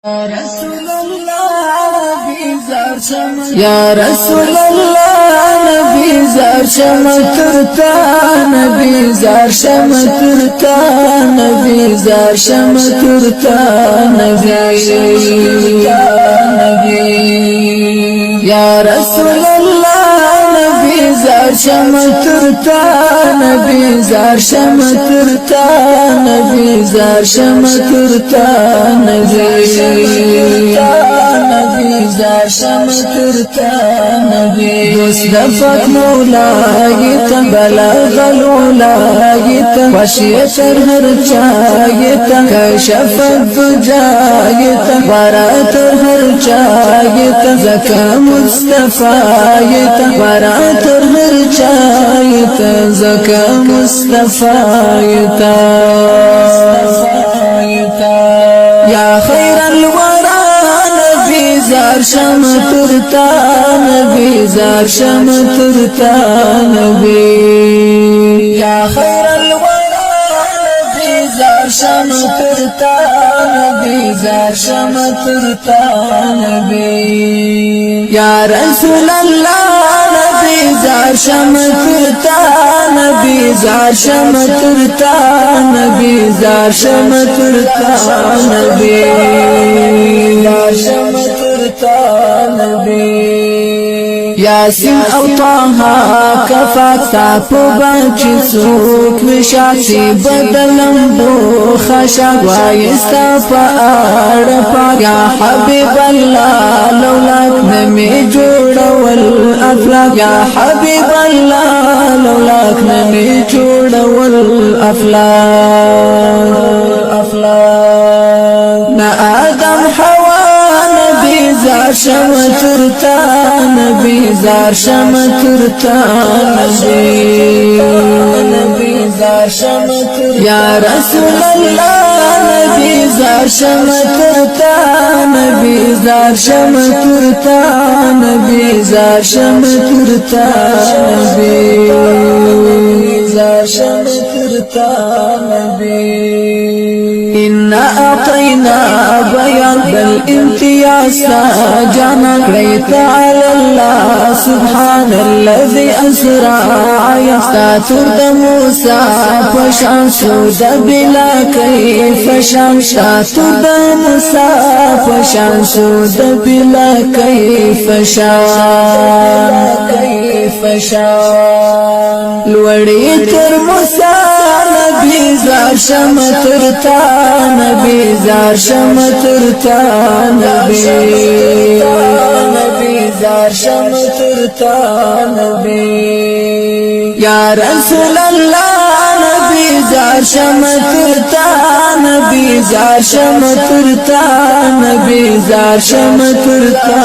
یا رسول الله نبی زار شمترتا نبی زار شمترتا نبی زار شمترتا نبی یا رسول الله نبی زار شمترتا نبی زار شمترتا نبی زار شمترتا نبی زار شمترتا نبی دوست دفق مولايت بلغ الولايت وشيت الهرجايت كشف الدجايت ورات الهرجايت زكا مصطفايت ورات الهرجايت زكا مصطفايت يا خير الورى نبي زار شمترتا نبي زار شمترتا نبي يا خير الورى نبي زار شمترتا نبي زار شمترتا نبي يا رسول الله نبي زار شمترتا نبي زار شمترتا نبي زار شمترتا نبي زار شمترتا نبي ياسين او طه كفاك تاپو باچی سوک وشاسی بدلم بو خشاک وایستا پا آرپاک یا حبیب اللہ لولاک نمی جوڑا والافلاک یا حبیب اللہ لولاک نمی جوڑا والافلاک نا آدم حوا نبی زار شمترتا نبی زار شمترتا نبی زار شمترتا یا رسول اللہ نبی زار شمترتا نبی زار شمترتا نبی زار شمترتا نبی زار شمترتا نبی إنا أعطينا بيان بالامتياز جانا قريت على الله سبحان الذي أسرى يستاتر موسى فشان سود بلا كيف شان شاتر موسى فشان سود بلا كيف شان لوري تر موسى نبي زار شمترتا نبي زار شمترتا نبي زار شمترتا نبي يا رسول الله نبي زار شمترتا نبي زار شمترتا نبي زار شمترتا